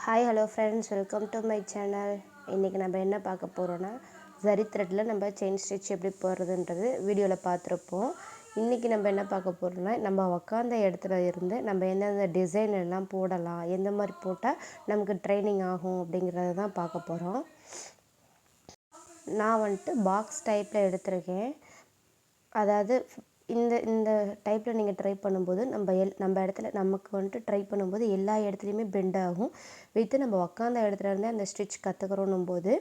Hi hello friends, welcome to my channel. இன்றைக்கி நம்ம என்ன பார்க்க போகிறோன்னா, ஜரி த்ரெட்டில் நம்ம செயின் ஸ்டிச் எப்படி போடுறதுன்றது வீடியோவில் பார்த்துருப்போம். இன்றைக்கி நம்ம என்ன பார்க்க போகிறோன்னா, நம்ம உக்காந்த இடத்துல இருந்து நம்ம எந்தெந்த டிசைன் எல்லாம் போடலாம், எந்த மாதிரி போட்டால் நமக்கு ட்ரைனிங் ஆகும் அப்படிங்கிறத தான் பார்க்க போகிறோம். நான் வந்துட்டு பாக்ஸ் டைப்பில் எடுத்திருக்கேன். அதாவது இந்த இந்த டைப்பில் நீங்கள் ட்ரை பண்ணும்போது நம்ம இடத்துல நமக்கு வந்துட்டு ட்ரை பண்ணும்போது எல்லா இடத்துலையுமே பெண்ட் ஆகும். நம்ம உக்காந்த இடத்துல இருந்தே அந்த ஸ்டிச் கற்றுக்குறோன்னும் போது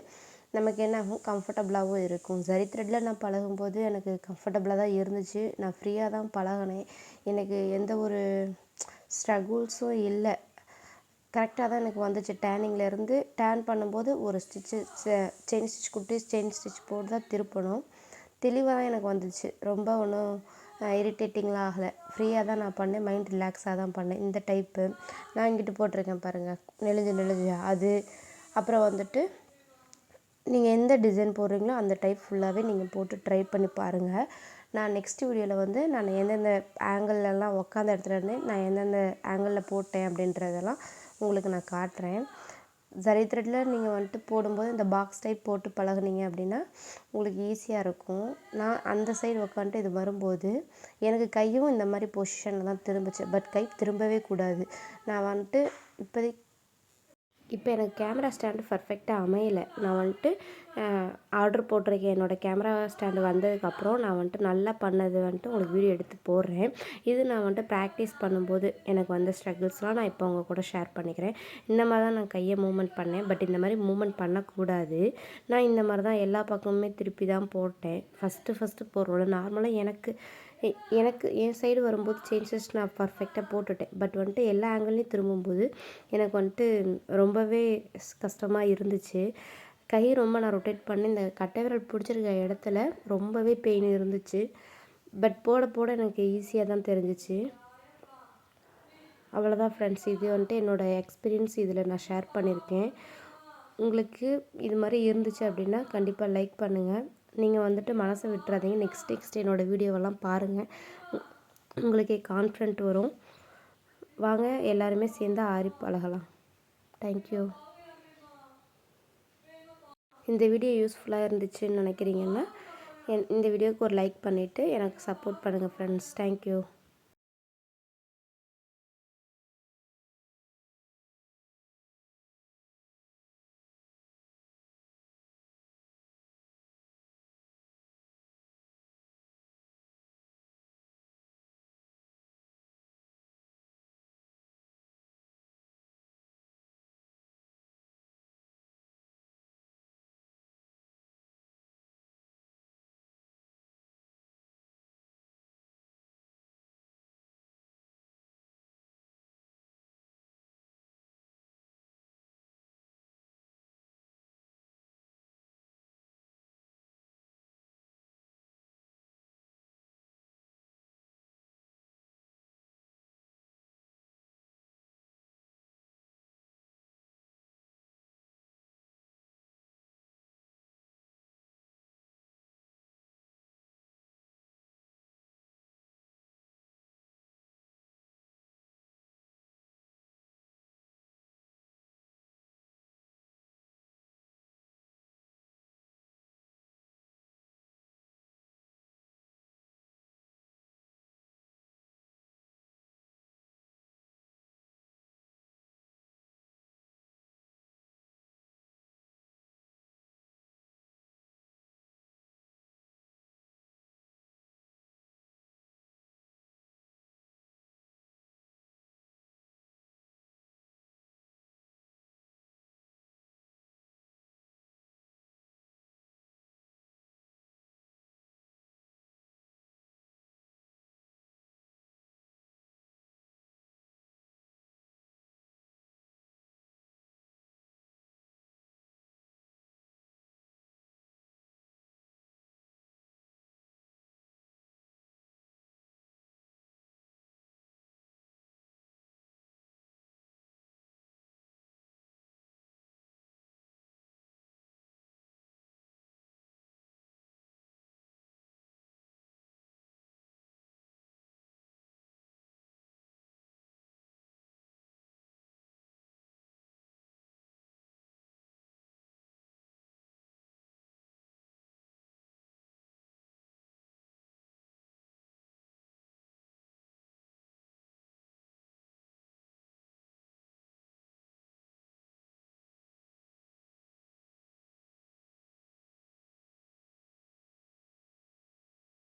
நமக்கு என்ன ஆகும், கம்ஃபர்டபுளாகவும் இருக்கும். ஜரி த்ரெட்டில் நான் பழகும்போது எனக்கு கம்ஃபர்டபுளாக தான் இருந்துச்சு. நான் ஃப்ரீயாக தான் பழகினேன். எனக்கு எந்த ஒரு ஸ்ட்ரகுல்ஸும் இல்லை. கரெக்டாக தான் எனக்கு வந்துச்சு. டேனிங்லேருந்து டேன் பண்ணும்போது ஒரு ஸ்டிச்சு செயின் ஸ்டிச் குட்டி செயின் ஸ்டிச் போட்டு தான் திருப்பணும். தெளிவாக தான் எனக்கு வந்துச்சு. ரொம்ப ஒன்றும் இரிட்டேட்டிங்லாம் ஆகலை. ஃப்ரீயாக தான் நான் பண்ணேன். மைண்ட் ரிலாக்ஸாக தான் பண்ணேன். இந்த டைப்பு நான் இங்கிட்டு போட்டிருக்கேன் பாருங்கள், நெளிஞ்சு அது. அப்புறம் வந்துட்டு நீங்கள் எந்த டிசைன் போடுறீங்களோ அந்த டைப் ஃபுல்லாகவே நீங்கள் போட்டு ட்ரை பண்ணி பாருங்கள். நான் நெக்ஸ்ட் வீடியோவில் வந்து நான் எந்தெந்த ஆங்கிள்லாம் உக்காந்த இடத்துல இருந்தேன், நான் எந்தெந்த ஆங்கிளில் போட்டேன் அப்படின்றதெல்லாம் உங்களுக்கு நான் காட்டுறேன். ஜரி த்ரெட்டில் நீங்கள் வந்துட்டு போடும்போது இந்த பாக்ஸ் டைப் போட்டு பழகுனீங்க அப்படின்னா உங்களுக்கு ஈஸியாக இருக்கும். நான் அந்த சைடு உக்காந்துட்டு இது வரும்போது எனக்கு கையும் இந்த மாதிரி பொசிஷனில் தான் திரும்பிச்சு. பட் கை திரும்பவே கூடாது. நான் வந்துட்டு இப்போ எனக்கு கேமரா ஸ்டாண்டு பர்ஃபெக்டாக அமையலை. நான் வந்துட்டு ஆர்டர் போட்டிருக்கேன். என்னோடய கேமரா ஸ்டாண்டு வந்ததுக்கப்புறம் நான் வந்துட்டு நல்லா பண்ணது வந்துட்டு உங்களுக்கு வீடியோ எடுத்து போடுறேன். இது நான் வந்துட்டு ப்ராக்டிஸ் பண்ணும்போது எனக்கு வந்த ஸ்ட்ரகிள்ஸ்லாம் நான் இப்போ உங்கள் கூட ஷேர் பண்ணிக்கிறேன். இந்த மாதிரி தான் நான் கையை மூவ்மெண்ட் பண்ணேன். பட் இந்த மாதிரி மூவ்மெண்ட் பண்ணக்கூடாது. நான் இந்த மாதிரி தான் எல்லா பக்கமுமே திருப்பி தான் போட்டேன். ஃபஸ்ட்டு போடுறோம்ல, நார்மலாக எனக்கு என் சைடு வரும்போது சேஞ்சஸ் நான் பர்ஃபெக்டாக போட்டுட்டேன். பட் வந்துட்டு எல்லா ஆங்கிள்லேயும் திரும்பும்போது எனக்கு வந்துட்டு ரொம்பவே கஷ்டமாக இருந்துச்சு. கை ரொம்ப நான் ரொட்டேட் பண்ணி இந்த கட்டை விரல் பிடிச்சிருக்க இடத்துல ரொம்பவே பெயின் இருந்துச்சு. பட் போட எனக்கு ஈஸியாக தான் தெரிஞ்சிச்சு. அவ்வளோதான் ஃப்ரெண்ட்ஸ். இது வந்துட்டு என்னோடய எக்ஸ்பீரியன்ஸ் இதில் நான் ஷேர் பண்ணியிருக்கேன். உங்களுக்கு இது மாதிரி இருந்துச்சு அப்படின்னா கண்டிப்பாக லைக் பண்ணுங்கள். நீங்கள் வந்துட்டு மனசை விட்டுறாதீங்க. நெக்ஸ்ட் என்னோடய வீடியோவெல்லாம் பாருங்கள். உங்களுக்கே கான்ஃபிடென்ட் வரும். வாங்க எல்லாருமே சேர்ந்து ஆரி பழகலாம். தேங்க்யூ. இந்த வீடியோ யூஸ்ஃபுல்லாக இருந்துச்சுன்னு நினைக்கிறீங்கன்னா இந்த வீடியோவுக்கு ஒரு லைக் பண்ணிவிட்டு எனக்கு சப்போர்ட் பண்ணுங்கள் ஃப்ரெண்ட்ஸ். தேங்க்யூ.